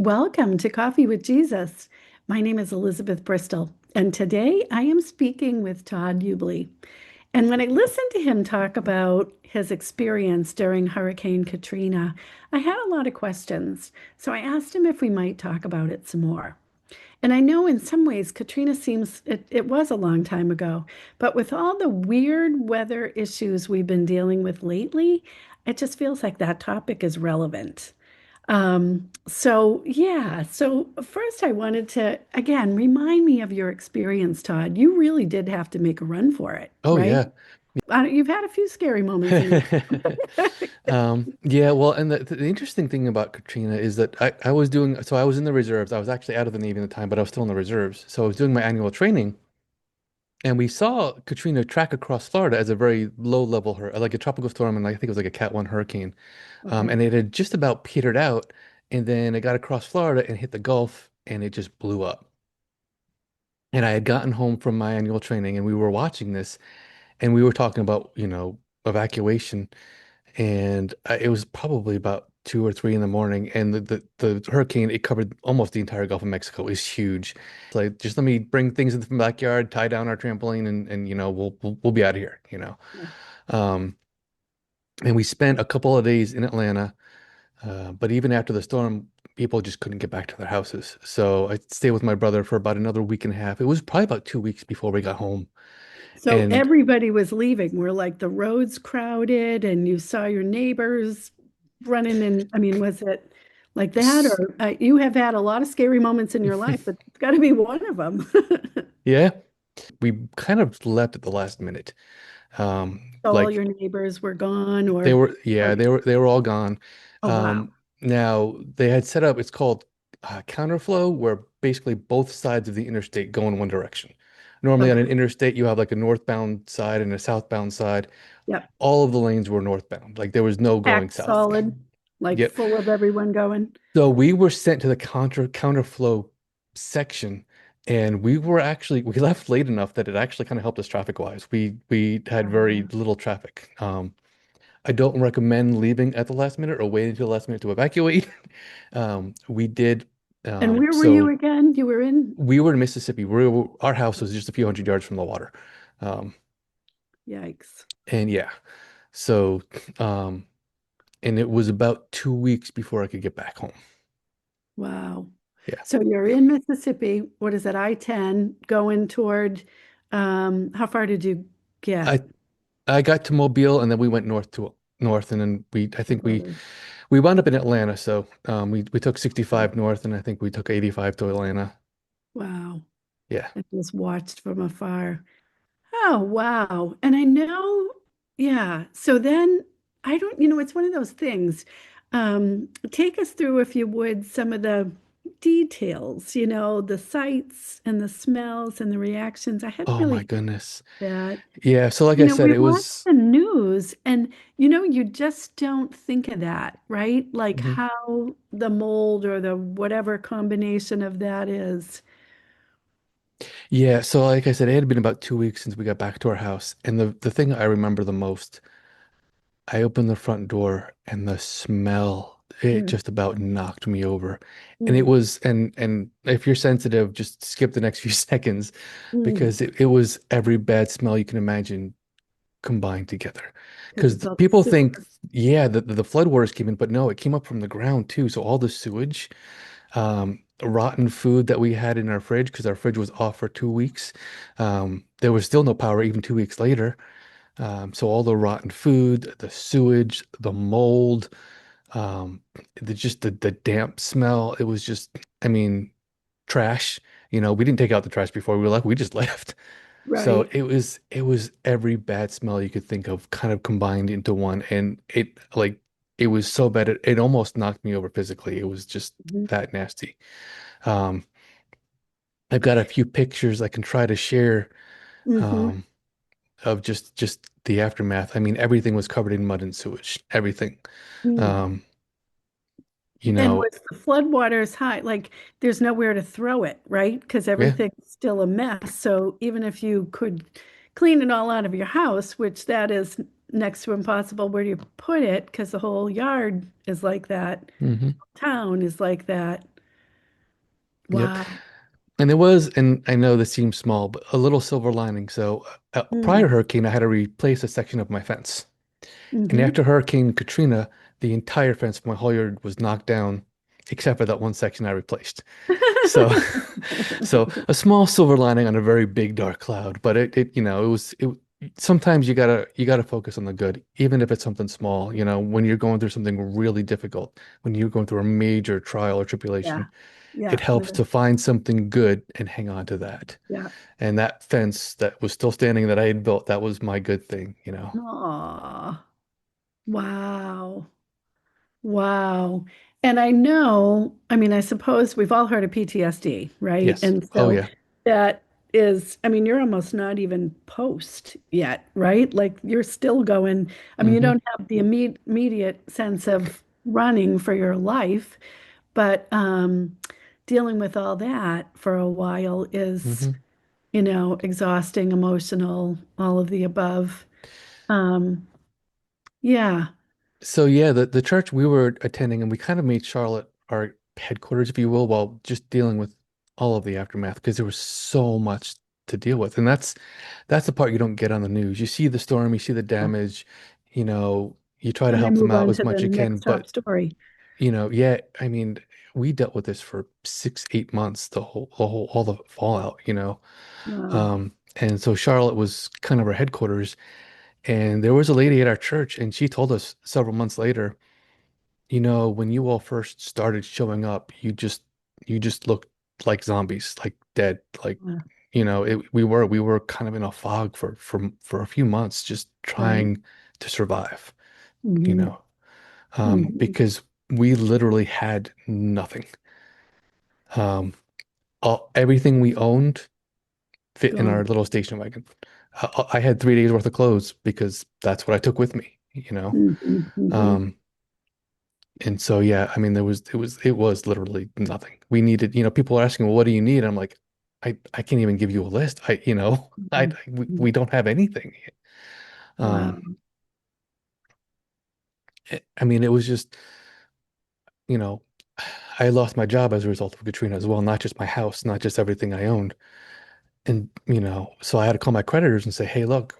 Welcome to Coffee with Jesus. My name is Elizabeth Bristol, and today I am speaking with Todd Eubley. And when I listened to him talk about his experience during Hurricane Katrina, I had a lot of questions. So I asked him if we might talk about it some more. And I know in some ways Katrina seems it was a long time ago, but with all the weird weather issues we've been dealing with lately, it just feels like that topic is relevant. So first I wanted to again remind me of your experience, Todd. You really did have to make a run for it, Oh right? yeah. You've had a few scary moments in your life. Yeah, well, and the interesting thing about Katrina is that I was doing so I was in the reserves. I was actually out of the Navy at the time, but I was still in the reserves. So I was doing my annual training, and we saw Katrina track across Florida as a very low level like a tropical storm, and I think it was like a Cat 1 hurricane. Okay. And it had just about petered out, and then it got across Florida and hit the Gulf, and it just blew up. And I had gotten home from my annual training, and we were watching this, and we were talking about, evacuation. And it was probably about 2 or 3 in the morning, and the hurricane, it covered almost the entire Gulf of Mexico. It was huge. It's like, just let me bring things in from the backyard, tie down our trampoline, and we'll be out of here. Yeah. Um, and we spent a couple of days in Atlanta, but even after the storm, people just couldn't get back to their houses. So I stayed with my brother for about another week and a half. It was probably about 2 weeks before we got home. So And everybody was leaving. Were like the roads crowded and you saw your neighbors running in. I mean, was it like that? s- Or you have had a lot of scary moments in your life, but it's got to be one of them. yeah, we kind of left at the last minute. All Like your neighbors were gone they or were, yeah, like, they were all gone. oh, wow. Now they had set up, it's called counterflow, where basically both sides of the interstate go in one direction. Normally on Okay. an interstate, you have like a northbound side and a southbound side. Yep. All of the lanes were northbound. Like there was no going Packed south. solid, like Yep. full of everyone going. So we were sent to the counterflow section, and we left late enough that it actually kind of helped us traffic wise. We had very Uh, little traffic. I don't recommend leaving at the last minute or waiting until the last minute to evacuate. We did. and where were you So again? You were in, we were in Mississippi. Our house was just a few hundred yards from the water. Um, yikes. and yeah, so um, and it was about 2 weeks before I could get back home. Wow. Yeah, So you're in Mississippi. What is it? I-10 going toward, how far did you get? I I got to Mobile, and then we went north, and then I think Further. we wound up in Atlanta. So we took Okay. 65 north, and I think we took 85 to Atlanta. Wow. Yeah. I just watched from afar. Oh, wow. And I know, yeah. So then I don't, it's one of those things. Take us through, if you would, some of the details, the sights and the smells and the reactions. I hadn't Oh my really goodness. that. Yeah. So like I said, We it watch was. the news and, you just don't think of that, right? Like Mhm. how the mold or the whatever combination of that is. Yeah. So like I said, it had been about 2 weeks since we got back to our house, and the thing I remember the most, I opened the front door, and the smell, it Mm, just about knocked me over. And it mm, was, and if you're sensitive, just skip the next few seconds, mm. because it was every bad smell you can imagine combined together. Because Because it's all the people think, sewer. yeah, the flood waters came in, but no, it came up from the ground too. So all the sewage, rotten food that we had in our fridge, because our fridge was off for 2 weeks. There was still no power even 2 weeks later. So all the rotten food, the sewage, the mold, um, the damp smell. It was just, I mean, trash. We didn't take out the trash before we left. We just left. So Right. it was every bad smell you could think of kind of combined into one. And it was so bad it almost knocked me over physically. It was just that nasty. Um, I've got a few pictures I can try to share Mm-hmm. um, of just the aftermath. I mean, everything was covered in mud and sewage. Everything. Mm. Um, you And know, with the floodwaters high, like there's nowhere to throw it, right? Because yeah. everything's still a mess. So even if you could clean it all out of your house, which that is next to impossible, where do you put it? Because the whole yard is like that, Hmm. town is like that. Yep. Wow. And there was, and I know this seems small, but a little silver lining. So, prior Mm. hurricane, I had to replace a section of my fence. And Hmm. after Hurricane Katrina, the entire fence of my whole yard was knocked down, except for that one section I replaced. So, so a small silver lining on a very big dark cloud. But sometimes you gotta focus on the good, even if it's something small. When you're going through something really difficult, when you're going through a major trial or Yeah. tribulation, it Yeah. helps to find something good and hang on to that. Yeah. And that fence that was still standing that I had built, that was my good thing. Aw. Wow. Wow. And I know, I mean, I suppose we've all heard of PTSD, right? Yes. And Oh so yeah. that is, I mean, you're almost not even post yet, right? Like you're still going, I mean, you Hmm. don't have the immediate sense of running for your life, but dealing with all that for a while is, Hmm. exhausting, emotional, all of the above. Um, yeah. So yeah, the church we were attending, and we kind of made Charlotte our headquarters, if you will, while just dealing with all of the aftermath because there was so much to deal with. And that's the part you don't get on the news. You see the storm, you see the damage, you try to And they help them move out on as to the much you can, next top but story. yeah, I mean, we dealt with this for 6, 8 months, the whole all the fallout. Wow. And so Charlotte was kind of our headquarters. And there was a lady at our church, and she told us several months later, when you all first started showing up, you just looked like zombies, like dead, like Yeah. we were kind of in a fog for a few months, just Right. trying to survive, you Hmm. know, Hmm. because we literally had nothing. Um, everything we owned fit in our Gone. little station wagon. I had 3 days worth of clothes because that's what I took with me. Hmm. Hmm. Um, And so, yeah, I mean, it was literally nothing. We needed, people are asking, well, what do you need? I'm like, I can't even give you a list. We don't have anything. Um, Wow. I mean, it was just, you know, I lost my job as a result of Katrina as well, not just my house, not just everything I owned. And, so I had to call my creditors and say, hey, look,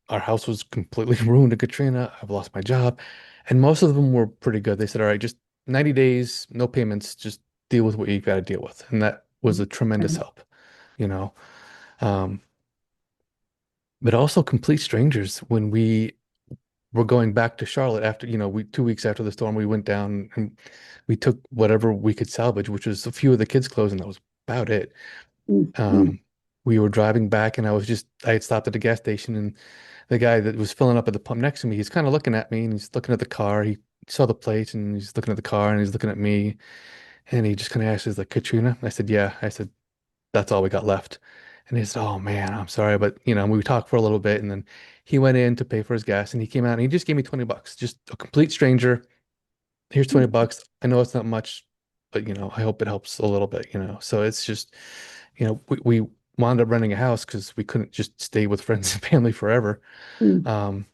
our house was completely ruined in Katrina. I've lost my job. And most of them were pretty good. They said, all right, just 90 days, no payments, just deal with what you got to deal with. And that was a tremendous Okay. help, you know. Um, but also complete strangers when we were going back to Charlotte after, we 2 weeks after the storm, we went down and we took whatever we could salvage, which was a few of the kids' clothes, and that was about it. Hmm. Um, we were driving back and I had stopped at a gas station, and the guy that was filling up at the pump next to me, he's kind of looking at me and he's looking at the car. He saw the plates and he's looking at the car and he's looking at me. And he just kind of asked, is like Katrina? I said, yeah. I said, that's all we got left. And he said, oh man, I'm sorry. But we talked for a little bit and then he went in to pay for his gas and he came out and he just gave me $20. Just a complete stranger. Here's $20. I know it's not much, but I hope it helps a little bit. So it's just, we wound up renting a house because we couldn't just stay with friends and family forever. Hmm. Um,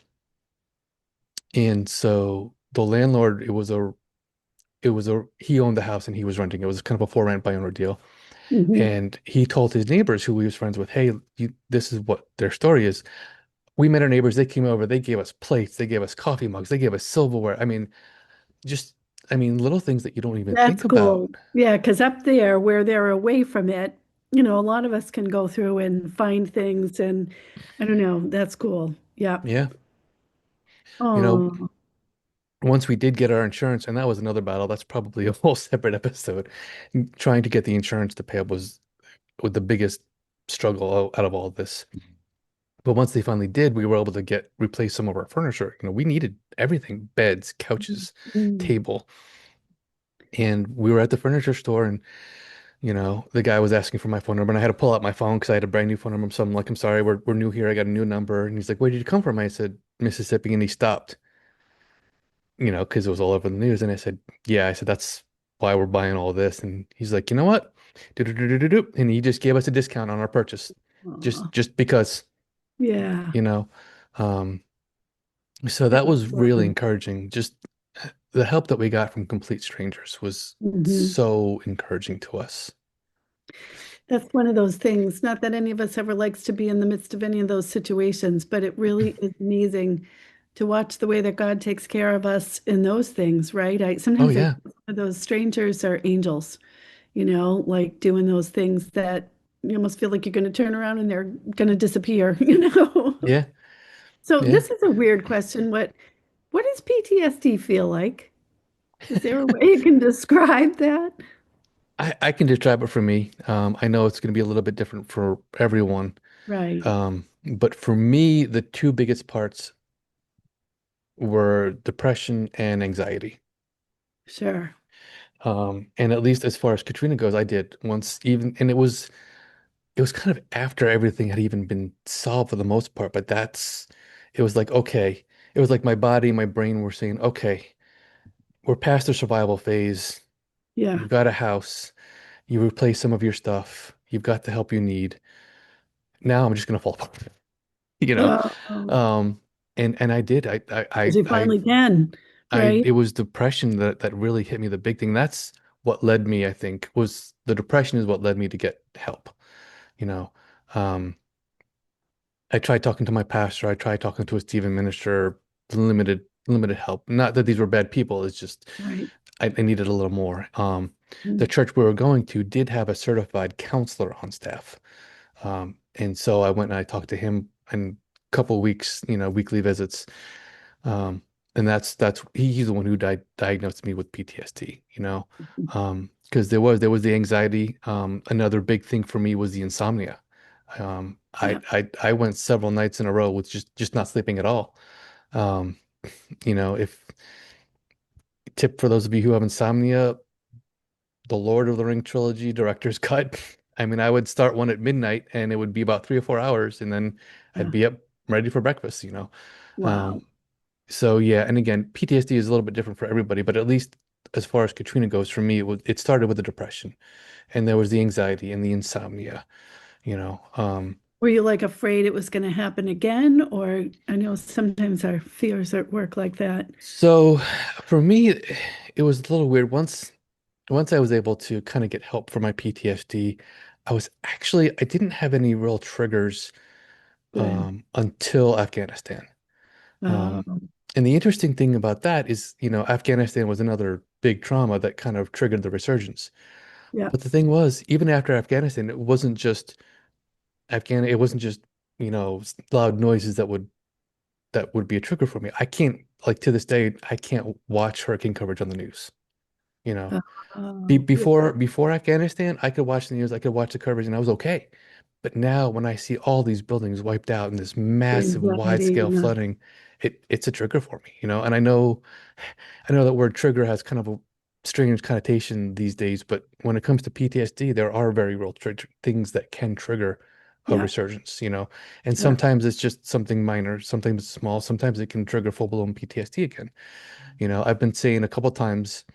And so the landlord, he owned the house and he was renting. It was kind of a for rent by owner deal. Hmm. And he told his neighbors who he was friends with, hey, this is what their story is. We met our neighbors. They came over. They gave us plates. They gave us coffee mugs. They gave us silverware. Just, little things that you don't even That's think about. cool. Yeah, because up there where they're away from it, a lot of us can go through and find things and I don't know, that's cool. Yeah. Yeah. You know, Oh. once we did get our insurance, and that was another battle. That's probably a whole separate episode. Trying to get the insurance to pay up was the biggest struggle out of all of this. But once they finally did, we were able to replace some of our furniture. We needed everything, beds, couches, Mm. table. And we were at the furniture store and, the guy was asking for my phone number and I had to pull out my phone because I had a brand new phone number. So I'm like, I'm sorry, we're new here. I got a new number. And he's like, where did you come from? I said, Mississippi. And he stopped, because it was all over the news. And I said, yeah, I said, that's why we're buying all this. And he's like, you know what? Do-do-do-do-do-do. And he just gave us a discount on our purchase Aw. just because, Yeah. you know. Um, So that was really Excellent. encouraging. Just the help that we got from complete strangers was Hmm. so encouraging to us. That's one of those things. Not that any of us ever likes to be in the midst of any of those situations, but it really is amazing to watch the way that God takes care of us in those things, right? Oh Sometimes I yeah. think some of those strangers are angels, like doing those things that you almost feel like you're going to turn around and they're going to disappear, Yeah. So Yeah. this is a weird question. What does PTSD feel like? Is there a way you can describe that? I can describe it for me. I know it's going to be a little bit different for everyone. Right. But for me, the two biggest parts were depression and anxiety. Sure. And at least as far as Katrina goes, I did once even, and it was kind of after everything had even been solved for the most part, but it was like, okay, it was like my body and my brain were saying, okay, we're past the survival phase. Yeah. You've got a house, you replace some of your stuff, you've got the help you need. Now I'm just gonna fall apart, you know? Oh, Um, and I did. because you finally can, right? it was depression that really hit me. The big thing. That's what led me, I think, was the depression is what led me to get help. You know, um, I tried talking to my pastor. I tried talking to a Stephen minister. Limited help. Not that these were bad people. It's just Right. I needed a little more. The Mm. church we were going to did have a certified counselor on staff. And so I went and I talked to him in a couple of weeks, weekly visits. Um, and he's the one who diagnosed me with PTSD, because there was the anxiety. Another big thing for me was the insomnia. Yeah. I went several nights in a row with just not sleeping at all. Um, if tip for those of you who have insomnia, the Lord of the Ring trilogy director's cut. I mean, I would start one at midnight and it would be about 3 or 4 hours, and then I'd Yeah. be up ready for breakfast. Wow. Um, so yeah, and again, PTSD is a little bit different for everybody, but at least as far as Katrina goes, for me, it started with the depression, and there was the anxiety and the insomnia. You know, Were you like afraid it was going to happen again? Or I know sometimes our fears at work like that. so for me, it was a little weird. Once I was able to kind of get help for my PTSD, I didn't have any real triggers Good. until Afghanistan. Um, Um, and the interesting thing about that is, Afghanistan was another big trauma that kind of triggered the resurgence. yeah. But the thing was, even after Afghanistan, it wasn't just, loud noises that would be a trigger for me. I can't, like to this day, I can't watch hurricane coverage on the news, you know. Yeah. Before Afghanistan, I could watch the news, I could watch the coverage, and I was okay. But now, when I see all these buildings wiped out and this The massive, anxiety wide-scale and flooding, it's a trigger for me. And I know that word trigger has kind of a strange connotation these days, but when it comes to PTSD, there are very real things that can trigger a yeah. resurgence. And Yeah. sometimes it's just something minor, sometimes it's small, sometimes it can trigger full-blown PTSD again. I've been saying a couple times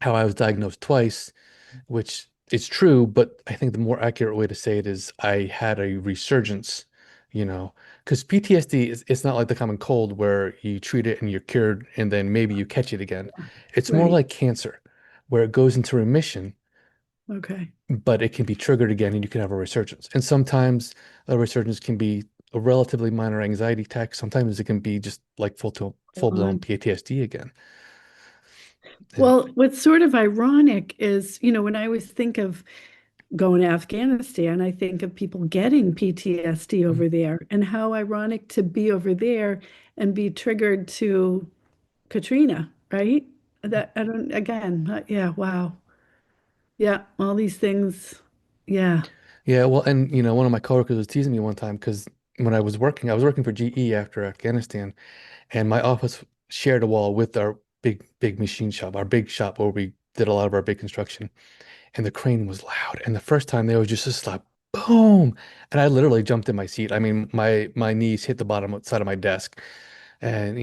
how I was diagnosed twice, which is true, but I think the more accurate way to say it is I had a resurgence, because PTSD it's not like the common cold where you treat it and you're cured and then maybe you catch it again. It's more Right. like cancer, where it goes into remission, Okay. but it can be triggered again and you can have a resurgence. And sometimes a resurgence can be a relatively minor anxiety attack. Sometimes it can be just like full-blown On. PTSD again. And Well, what's sort of ironic is, when I always think of going to Afghanistan, I think of people getting PTSD over there and how ironic to be over there and be triggered to Katrina, right? That I don't, again, yeah, wow. Yeah, all these things. Yeah, Yeah, well, and one of my coworkers was teasing me one time because when I was working for GE after Afghanistan, and my office shared a wall with our big machine shop, our big shop where we did a lot of our big construction. And the crane was loud. And the first time there was just a slap, boom, and I literally jumped in my seat. I mean, my knees hit the bottom side of my desk, and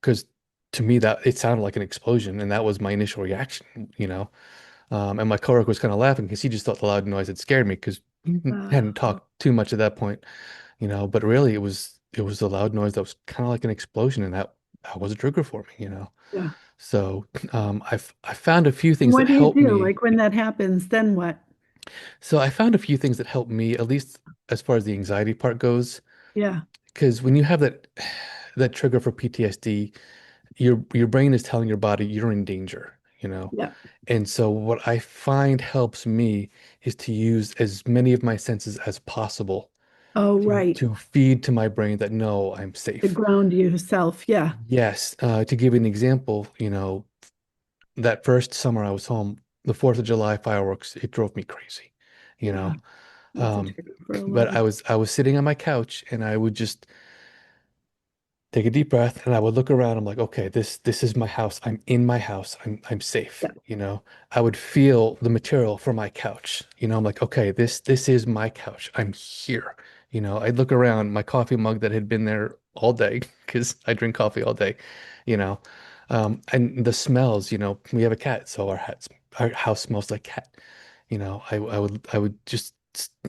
because to me that it sounded like an explosion, and that was my initial reaction. And my coworker was kind of laughing because he just thought the loud noise had scared me because we hadn't wow. talked too much at that point. But really it was a loud noise that was kind of like an explosion, and that was a trigger for me. Yeah. So I found a few And things that what do you helped do? me. Like when that happens, then what? So I found a few things that help me, at least as far as the anxiety part goes, Yeah. because when you have that trigger for PTSD, your brain is telling your body you're in danger, you know. Yeah. And so what I find helps me is to use as many of my senses as possible Oh, right. to feed to my brain that no, I'm To safe. ground yourself. Yeah. Yes, to give you an example, that first summer I was home, the 4th of July fireworks, it drove me crazy, you Yeah. know. That's a Um, trigger for a but lot of I was sitting on my couch and I would just take a deep breath and I would look around. I'm like, okay, this is my house. I'm in my house. I'm safe, Yeah. you know. I would feel the material for my couch. I'm like, okay, this is my couch. I'm here. I'd look around my coffee mug that had been there all day because I drink coffee all day, you know. And the smells, we have a cat, so our house smells like cat. I would just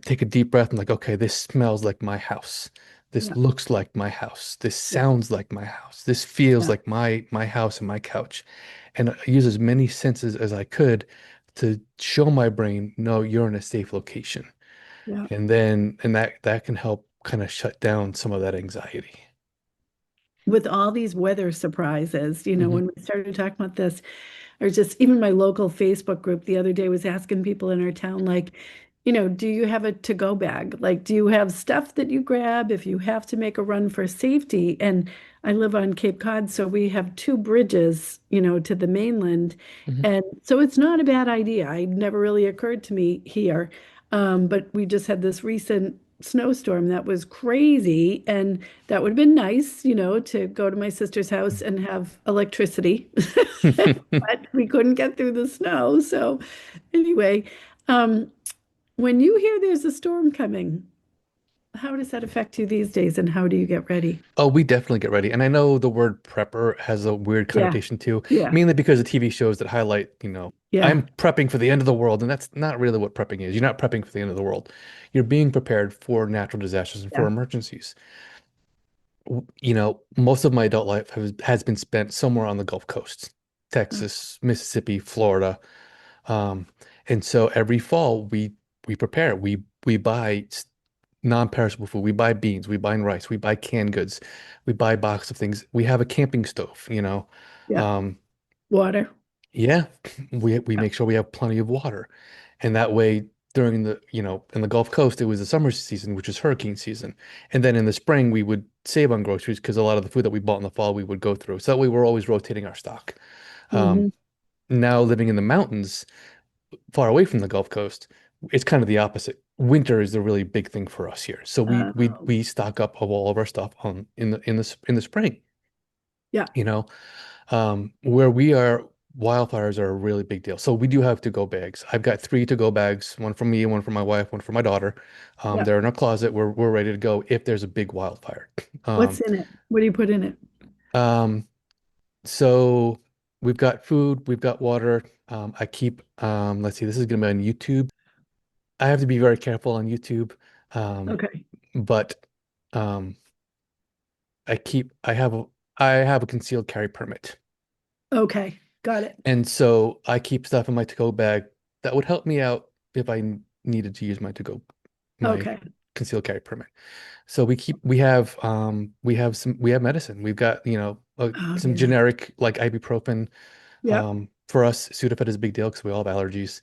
take a deep breath and like, okay, this smells like my house. This Yeah. looks like my house. This Yeah. sounds like my house. This feels Yeah. like my house and my couch. And I use as many senses as I could to show my brain, no, you're in a safe location. Yeah. And that can help kind of shut down some of that anxiety. With all these weather surprises, Hmm. when we started talking about this, or just even my local Facebook group the other day was asking people in our town, like, do you have a to-go bag? Like, do you have stuff that you grab if you have to make a run for safety? And I live on Cape Cod, so we have two bridges, to the mainland. Hmm. And so it's not a bad idea. It never really occurred to me here. But we just had this recent snowstorm that was crazy. And that would have been nice, to go to my sister's house and have electricity. But we couldn't get through the snow. So anyway, um, when you hear there's a storm coming, how does that affect you these days and how do you get ready? Oh, we definitely get ready. And I know the word prepper has a weird Yeah, connotation too, yeah, mainly because of TV shows that highlight, yeah, I'm prepping for the end of the world. And that's not really what prepping is. You're not prepping for the end of the world. You're being prepared for natural disasters and for yeah. emergencies. Most of my adult life has been spent somewhere on the Gulf Coast, Uh, Texas, Mississippi, Florida. Um, and so every fall we prepare. We buy non-perishable food. We buy beans, we buy rice, we buy canned goods, we buy box of things. We have a camping stove. yeah, Um, water. yeah, we Yeah, make sure we have plenty of water. And that way during in the Gulf Coast, it was the summer season, which is hurricane season. And then in the spring, we would save on groceries because a lot of the food that we bought in the fall, we would go through. So that way we're always rotating our stock. Um, hmm. Now living in the mountains, far away from the Gulf Coast, it's kind of the opposite. Winter is the really big thing for us here. So we we Uh, we stock up of all of our stuff on in the spring, yeah, you know. Where we are, wildfires are a really big deal. So we do have to-go bags. I've got three to-go bags, one for me, one for my wife, one for my daughter. yeah. They're in our closet. We're ready to go if there's a big wildfire. What's Um, in it? What do you put in it? um, so we've got food, we've got water. I keep let's see, this is gonna be on YouTube. I have to be very careful on YouTube. Um, Okay. but um, I keep I have a concealed carry permit. Okay. Got it. And so I keep stuff in my to-go bag that would help me out if needed to use my Okay. concealed carry permit. So we have medicine. We've got, Oh, some yeah. generic like ibuprofen. Yep. For us, Sudafed is a big deal because we all have allergies.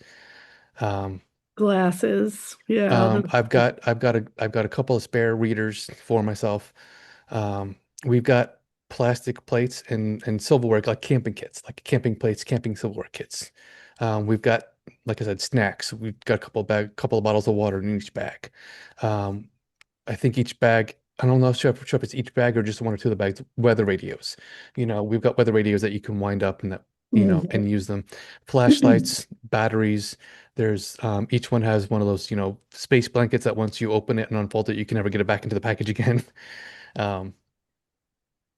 Um, Glasses. Yeah. I've got a couple of spare readers for myself. We've got plastic plates and silverware, like camping kits, like camping plates, camping silverware kits. We've got, like I said, snacks. We've got couple of bottles of water in each bag. Um, I think each bag, I don't know sure if it's each bag or just one or two of the bags, weather radios. We've got weather radios that you can wind up and Mhm. and use them. Flashlights, batteries. There's each one has one of those, space blankets that once you open it and unfold it, you can never get it back into the package again. Um,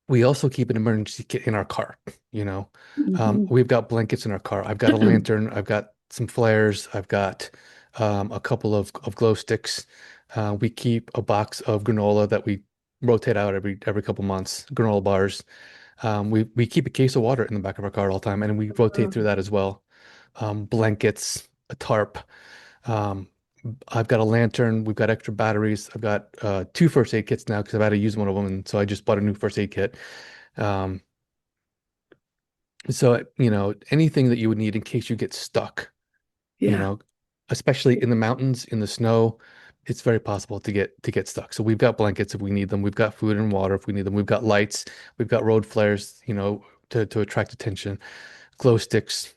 we also keep an emergency kit in our car, you know. Mhm. We've got blankets in our car. I've got a lantern. I've got some flares. I've got a couple of glow sticks. We keep a box of granola that we rotate out every couple months, granola bars. We keep a case of water in the back of our car all the time, and we rotate through that as well. Blankets, a tarp. I've got a lantern. We've got extra batteries. I've got two first aid kits now because I've had to use one of them, and so I just bought a new first aid kit. Um, so anything that you would need in case you get stuck, you Yeah. know, especially in the mountains, in the snow, it's very possible to get stuck. So we've got blankets if we need them. We've got food and water if we need them. We've got lights. We've got road flares, to attract attention, glow sticks,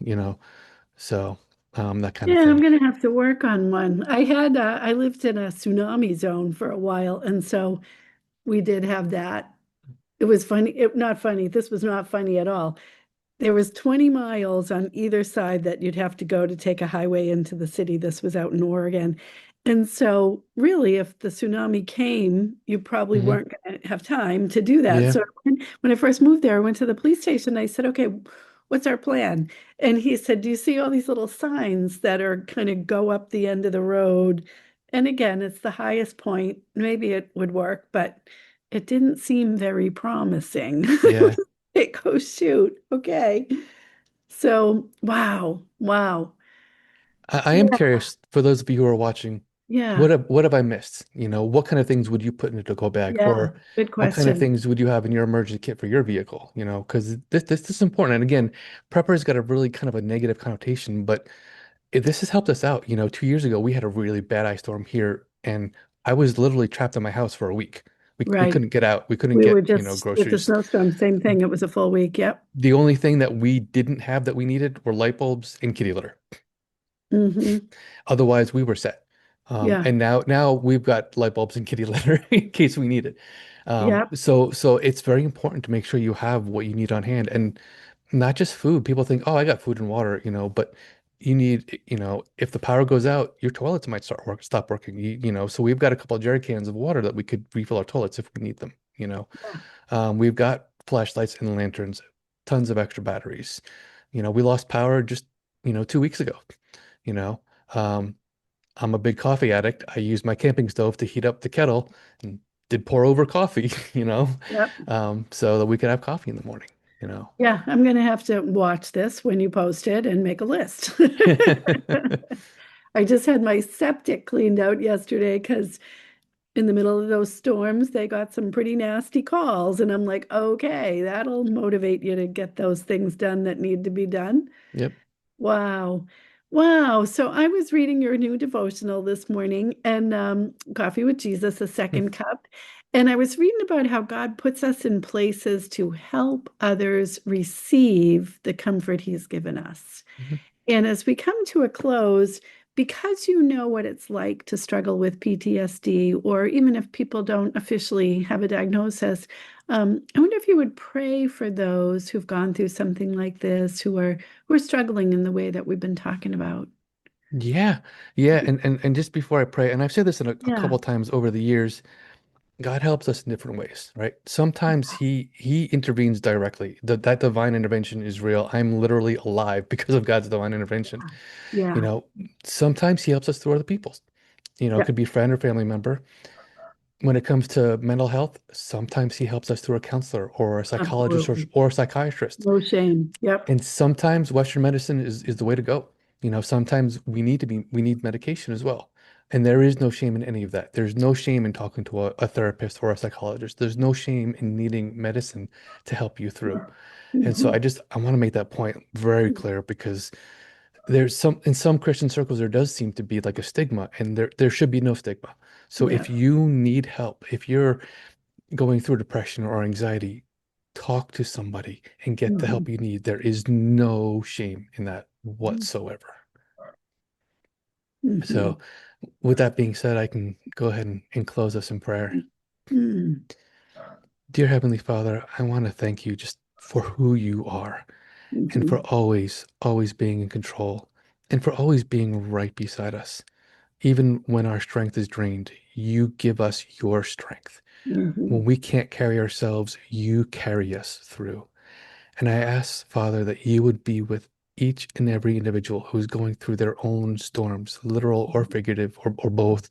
so that kind of Yeah, I'm thing. gonna have to work on one. I lived in a tsunami zone for a while, and so we did have that. It was funny, not funny. This was not funny at all. There was 20 miles on either side that you'd have to go to take a highway into the city. This was out in Oregon. And so really, if the tsunami came, you probably Hmm. weren't going to have time to do that. Yeah, So when I first moved there, I went to the police station. I said, okay, what's our plan? And he said, do you see all these little signs that are kind of go up the end of the road? And again, it's the highest point. Maybe it would work, but it didn't seem very promising. yeah. It goes, shoot. Okay. So, wow. Wow. I am Yeah. curious for those of you who are watching, Yeah. what have I missed? What kind of things would you put into a go bag, Yeah. or Good what kind of question. things would you have in your emergency kit for your vehicle? Because this is important. And again, prepper's got a really kind of a negative connotation, but this has helped us out. 2 years ago, we had a really bad ice storm here, and I was literally trapped in my house for a week. We Right. couldn't get out. We couldn't We were get, just with the groceries. snowstorm, same thing. It was a full week. Yep. The only thing that we didn't have that we needed were light bulbs and kitty litter. Hmm. Otherwise, we were set. Yeah. And now we've got light bulbs and kitty litter in case we need it. Yep. So it's very important to make sure you have what you need on hand, and not just food. People think, oh, I got food and water, but you need, if the power goes out, your toilets might stop working. So we've got a couple of jerry cans of water that we could refill our toilets if we need them. Yeah. We've got flashlights and lanterns, tons of extra batteries. We lost power just, 2 weeks ago. You know, um, I'm a big coffee addict. I use my camping stove to heat up the kettle and did pour over coffee, Yep. so that we could have coffee in the morning, you know. Yeah. I'm going to have to watch this when you post it and make a list. I just had my septic cleaned out yesterday because in the middle of those storms, they got some pretty nasty calls. And I'm like, okay, that'll motivate you to get those things done that need to be done. Yep. Wow. Wow. So I was reading your new devotional this morning and Coffee with Jesus, a second cup. And I was reading about how God puts us in places to help others receive the comfort he's given us. Mhm. And as we come to a close, because you know what it's like to struggle with PTSD, or even if people don't officially have a diagnosis, I wonder if you would pray for those who've gone through something like this, who are struggling in the way that we've been talking about. Yeah. Yeah. And just before I pray, and I've said this in a Yeah, couple times over the years, God helps us in different ways, right? Sometimes he intervenes directly. That divine intervention is real. I'm literally alive because of God's divine intervention. You yeah, know, sometimes he helps us through other people. It yeah, could be a friend or family member. When it comes to mental health, sometimes he helps us through a counselor or a psychologist or, absolutely. or a psychiatrist. No shame. Yep. And sometimes Western medicine is the way to go. Sometimes we need medication as well. And there is no shame in any of that. There's no shame in talking to a therapist or a psychologist. There's no shame in needing medicine to help you through. And so Mhm. I want to make that point very clear because in some Christian circles there does seem to be like a stigma, and there should be no stigma. So Yeah. if you need help, if you're going through depression or anxiety, talk to somebody and get the help Mhm. you need. There is no shame in that whatsoever. Mhm. So, with that being said, I can go ahead and close us in prayer. Mhm. Dear Heavenly Father, I want to thank you just for who you are and for Mhm. always, always being in control and for always being right beside us. Even when our strength is drained, you give us your strength. When Mhm. we can't carry ourselves, you carry us through. And I ask, Father, that you would be with each and every individual who's going through their own storms, literal or figurative, or both.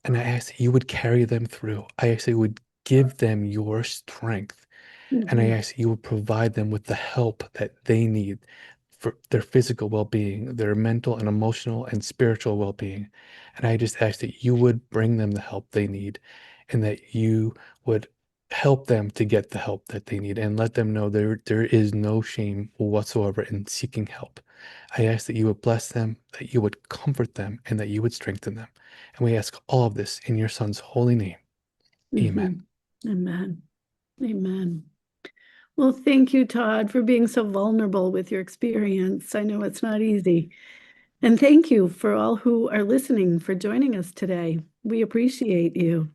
And I ask that you would carry them through. I ask that you would give them your strength. And I Mhm. ask that you would provide them with the help that they need for their physical well-being, their mental and emotional and spiritual well-being. And I just ask that you would bring them the help they need and that you would help them to get the help that they need and let them know there is no shame whatsoever in seeking help. I ask that you would bless them, that you would comfort them, and that you would strengthen them. And we ask all of this in your son's holy name. Amen. Mhm. Amen. Amen. Well, thank you, Todd, for being so vulnerable with your experience. I know it's not easy. And thank you for all who are listening for joining us today. We appreciate you.